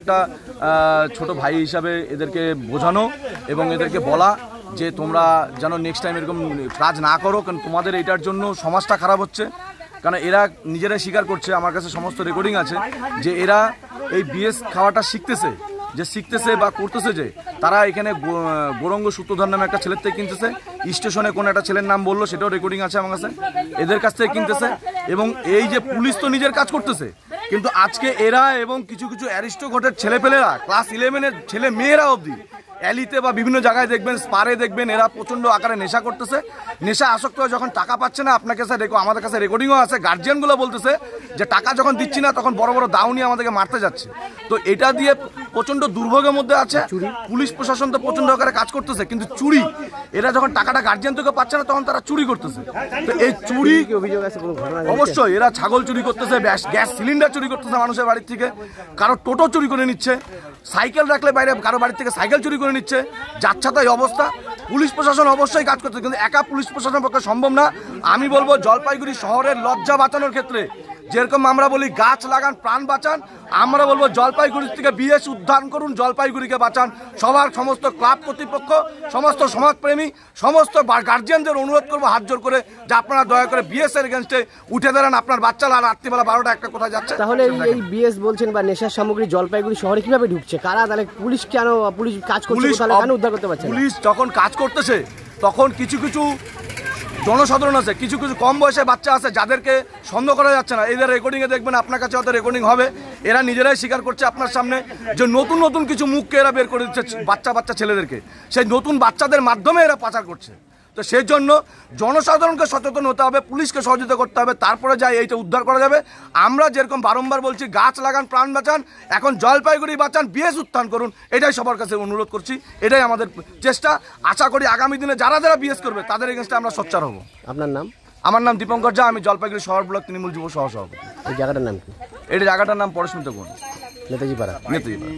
একটা ছোট ভাই হিসাবে এদেরকে বোঝানো এবং এদেরকে বলা যে তোমরা যেন নেক্সট টাইম এরকম কাজ না করো, কারণ তোমাদের এটার জন্য সমাজটা খারাপ হচ্ছে। কারণ এরা নিজেরাই স্বীকার করছে, আমার কাছে সমস্ত রেকর্ডিং আছে, যে এরা এই বিএস খাওয়াটা শিখতেছে বা করতেছে, যে তারা এখানে গৌরঙ্গ সূত্রধর নামে একটা ছেলের থেকে কিনতেছে, স্টেশনে কোনো একটা ছেলের নাম বললো সেটাও রেকর্ডিং আছে আমার কাছে, এদের কাছ থেকে কিনতেছে। এবং এই যে পুলিশ তো নিজের কাজ করতেছে, কিন্তু আজকে এরা এবং কিছু কিছু অ্যারিস্টোক্র্যাটের ছেলেপেলেরা, ক্লাস 11-এর ছেলে মেয়েরা অবধি অ্যালিতে বা বিভিন্ন জায়গায় দেখবেন, স্পারে দেখবেন, এরা প্রচণ্ড আকারে নেশা করতেছে। নেশা আসক্ত হয়ে যখন টাকা পাচ্ছে না, আপনার কাছে আমাদের কাছে রেকর্ডিংও আছে, গার্জিয়ানগুলো বলতেছে যে টাকা যখন দিচ্ছি না তখন বড় বড় দাও নিয়ে আমাদেরকে মারতে যাচ্ছে। তো এটা দিয়ে প্রচণ্ড দুর্ভোগের মধ্যে আছে। পুলিশ প্রশাসন তো প্রচণ্ড আকারে কাজ করতেছে, কিন্তু চুরি, এরা যখন টাকাটা গার্জিয়ান থেকে পাচ্ছে না তখন তারা চুরি করতেছে। তো এই চুরি অভিযোগ আছে, অবশ্যই এরা ছাগল চুরি করতেছে, গ্যাস সিলিন্ডার চুরি করতেছে মানুষের বাড়ির থেকে, কারো টোটো চুরি করে নিচ্ছে, সাইকেল রাখলে বাইরে কারো বাড়ির থেকে সাইকেল চুরি করে নিচ্ছে, যাচ্ছে তাই অবস্থা। পুলিশ প্রশাসন অবশ্যই কাজ করছে, কিন্তু একা পুলিশ প্রশাসনের পক্ষে সম্ভব না। আমি বলবো জলপাইগুড়ি শহরের লজ্জা বাঁচানোর ক্ষেত্রে যেরকম আমরা বলি গাছ লাগান প্রাণ বাঁচান, আমরা বলবো জলপাইগুড়ি থেকে বিএস উদ্ধার করুন, জলপাইগুড়িকে বাঁচান। সবার সমস্ত ক্লাব কর্তৃপক্ষ, সমস্ত সমাজপ্রেমী, সমস্ত গার্জিয়ানদের অনুরোধ করবো হাত জোর করে যে আপনারা দয়া করে বিএস এর এগেনস্টে উঠে দাঁড়ান। আপনার বাচ্চারা রাত্রিবেলা 12টা-1টা কোথায় যাচ্ছে? তাহলে এই বিএস বলছেন বা নেশার সামগ্রী জলপাইগুড়ি শহরে কিভাবে ঢুকছে, কারা? তাহলে পুলিশ কেন, পুলিশ কাজ করছে তাহলে কেন উদ্ধার করতে পারছে? পুলিশ যখন কাজ করতেছে তখন কিছু কিছু জনসাধারণ আছে, কিছু কিছু কম বয়সে বাচ্চা আছে যাদেরকে সন্দেহ করা যাচ্ছে না। এদের রেকর্ডিংয়ে দেখবেন, আপনার কাছে হয়তো রেকর্ডিং হবে, এরা নিজেরাই স্বীকার করছে আপনার সামনে যে নতুন নতুন কিছু মুখকে এরা বের করে দিচ্ছে বাচ্চা ছেলেদেরকে, সেই নতুন বাচ্চাদের মাধ্যমে এরা পাচার করছে। তো সেই জন্য জনসাধারণকে সচেতন হতে হবে, পুলিশকে সহযোগিতা করতে হবে, তারপরে যাই এইটা উদ্ধার করা যাবে। আমরা যেরকম বারংবার বলছি গাছ লাগান প্রাণ বাঁচান, এখন জলপাইগুড়ি বাঁচান, বিএস উত্থান করুন, এটাই সবার কাছে অনুরোধ করছি, এটাই আমাদের চেষ্টা। আশা করি আগামী দিনে যারা যারা বিএস করবে তাদের এগেনস্টে আমরা সোচ্চার হব। আপনার নাম? আমার নাম দীপঙ্কর ঝা, আমি জলপাইগুড়ি শহর ব্লক তৃণমূল যুব সহসভাপতি। এই জায়গাটার নাম কি? এই জায়গাটার নাম পরশমিতা কোণ, নেতাজি পাড়া। নেতাজি পাড়া।